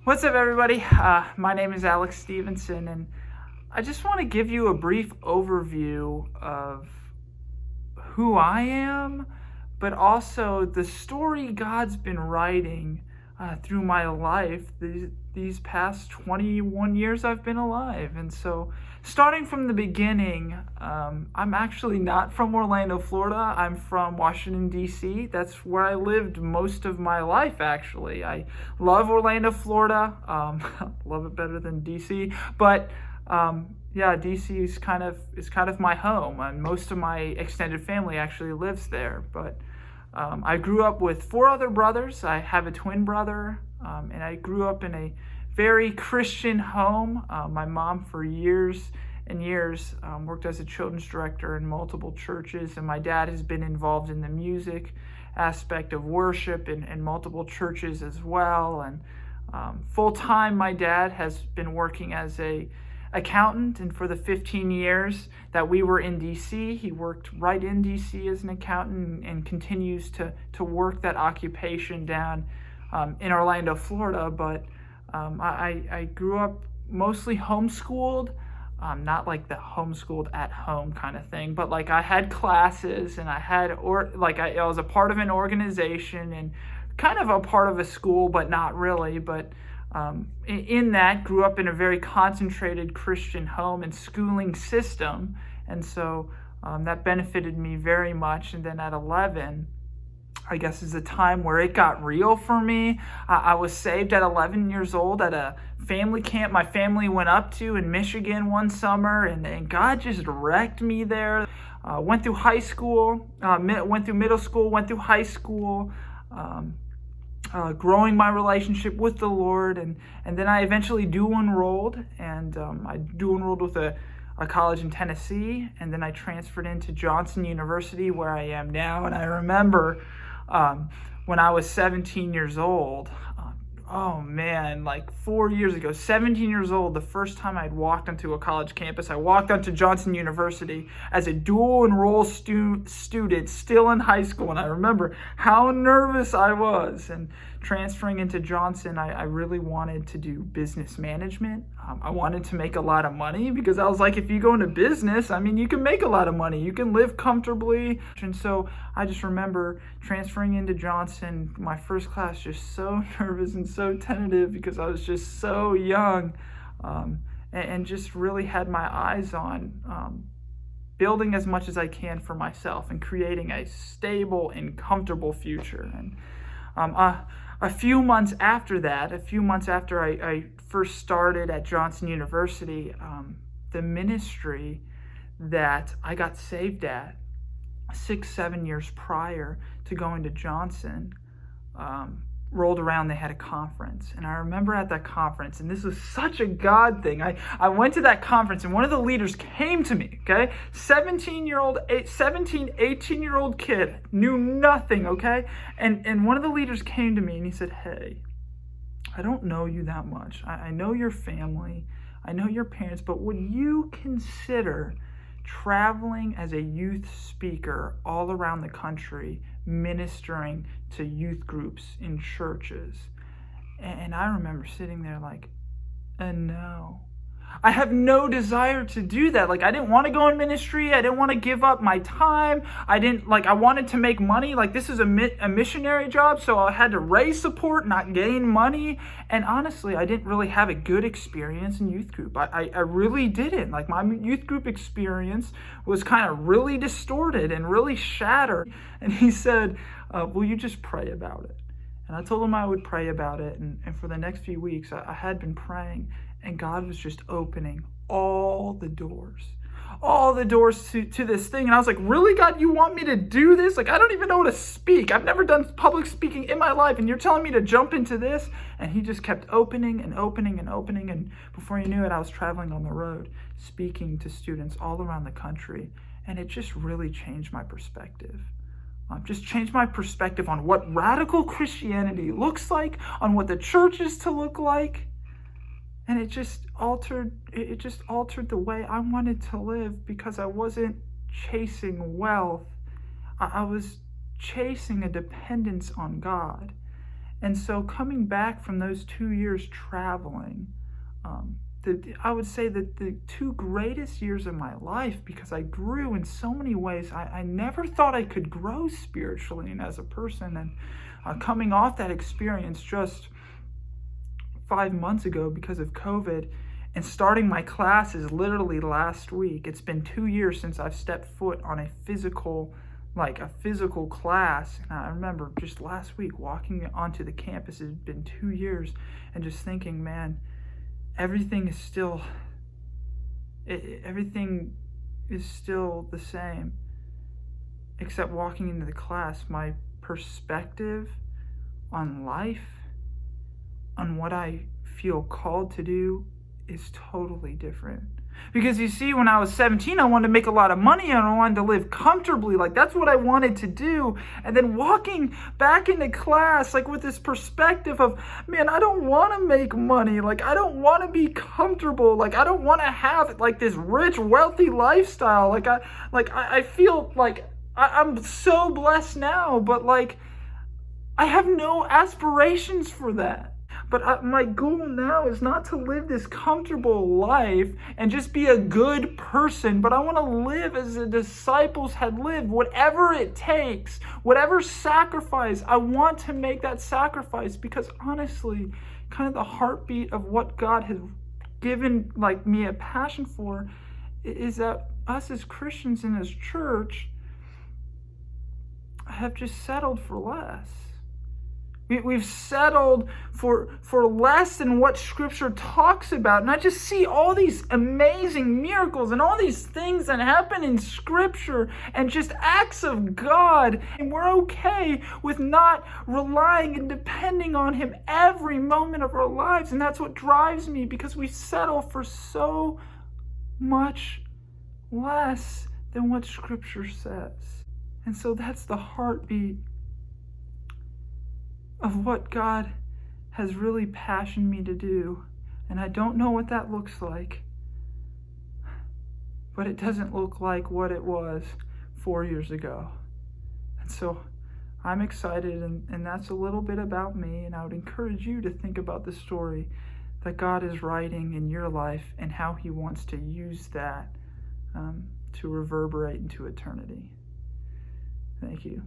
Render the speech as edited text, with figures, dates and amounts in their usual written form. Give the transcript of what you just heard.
What's up, everybody? My name is Alex Stevenson, and I just want to give you a brief overview of who I am, but also the story God's been writing through my life these past 21 years I've been alive. And so, starting from the beginning, I'm actually not from Orlando, Florida. I'm from Washington, D.C. That's where I lived most of my life, actually. I love Orlando, Florida. Love it better than D.C. But yeah, DC is kind of my home, and most of my extended family actually lives there. But I grew up with four other brothers. I have a twin brother, and I grew up in a very Christian home. My mom, for years and years, worked as a children's director in multiple churches, and my dad has been involved in the music aspect of worship in multiple churches as well. And full time, my dad has been working as a accountant, and for the 15 years that we were in DC, he worked right in DC as an accountant and continues to work that occupation down in Orlando, Florida. But I grew up mostly homeschooled, not like the homeschooled at home kind of thing, but like I had classes, and I was a part of an organization and kind of a part of a school, but not really. But in that, grew up in a very concentrated Christian home and schooling system, and so that benefited me very much. And then at 11, I guess, is a time where it got real for me. I was saved at 11 years old at a family camp my family went up to in Michigan one summer, and God just wrecked me there. Went through high school, went through middle school, went through high school, growing my relationship with the Lord, and then I eventually dual enrolled, and I dual enrolled with a college in Tennessee, and then I transferred into Johnson University, where I am now. And I remember when I was 17 years old, oh man, like 4 years ago, 17 years old, the first time I'd walked onto a college campus. I walked onto Johnson University as a dual enrolled student, still in high school, and I remember how nervous I was. And transferring into Johnson, I really wanted to do business management. I wanted to make a lot of money, because I was like, if you go into business, I mean, you can make a lot of money, you can live comfortably. And so I just remember transferring into Johnson, my first class, just so nervous and so tentative, because I was just so young, and just really had my eyes on building as much as I can for myself and creating a stable and comfortable future. And a few months after I first started at Johnson University, the ministry that I got saved at 6-7 years prior to going to Johnson rolled around. They had a conference, and I remember at that conference, and this was such a God thing, I went to that conference, and one of the leaders came to me, okay? 18-year-old kid, knew nothing, okay? And one of the leaders came to me, and he said, hey, I don't know you that much. I know your family, I know your parents, but would you consider traveling as a youth speaker all around the country, ministering to youth groups in churches? And I remember sitting there like, no. I have no desire to do that. Like, I didn't want to go in ministry. I didn't want to give up my time. I wanted to make money. Like, this is a missionary job, so I had to raise support, not gain money. And honestly, I didn't really have a good experience in youth group. I really didn't. Like, my youth group experience was kind of really distorted and really shattered. And he said, will you just pray about it? And I told him I would pray about it. And for the next few weeks, I had been praying. And God was just opening all the doors to this thing. And I was like, really, God, you want me to do this? Like, I don't even know how to speak. I've never done public speaking in my life, and you're telling me to jump into this? And he just kept opening and opening and opening. And before you knew it, I was traveling on the road, speaking to students all around the country. And it just really changed my perspective. Just changed my perspective on what radical Christianity looks like, on what the church is to look like. And it just altered the way I wanted to live, because I wasn't chasing wealth. I was chasing a dependence on God. And so coming back from those 2 years traveling, I would say that the two greatest years of my life, because I grew in so many ways. I never thought I could grow spiritually and as a person. And coming off that experience just 5 months ago because of COVID, and starting my classes literally last week. It's been 2 years since I've stepped foot on a physical class. And I remember just last week walking onto the campus. It's been 2 years, and just thinking, man, everything is still the same, except walking into the class. My perspective on life, on what I feel called to do, is totally different. Because you see, when I was 17, I wanted to make a lot of money and I wanted to live comfortably. Like, that's what I wanted to do. And then walking back into class, like, with this perspective of, man, I don't want to make money. Like, I don't want to be comfortable. Like, I don't want to have, like, this rich, wealthy lifestyle. I feel like I'm so blessed now, but, like, I have no aspirations for that. But my goal now is not to live this comfortable life and just be a good person, but I want to live as the disciples had lived. Whatever it takes, whatever sacrifice, I want to make that sacrifice, because honestly, kind of the heartbeat of what God has given, like, me a passion for, is that us as Christians and as church have just settled for less. We've settled for less than what Scripture talks about. And I just see all these amazing miracles and all these things that happen in Scripture and just acts of God. And we're okay with not relying and depending on Him every moment of our lives. And that's what drives me, because we settle for so much less than what Scripture says. And so that's the heartbeat of what God has really passioned me to do. And I don't know what that looks like, but it doesn't look like what it was 4 years ago. And so I'm excited, and that's a little bit about me. And I would encourage you to think about the story that God is writing in your life and how He wants to use that to reverberate into eternity. Thank you.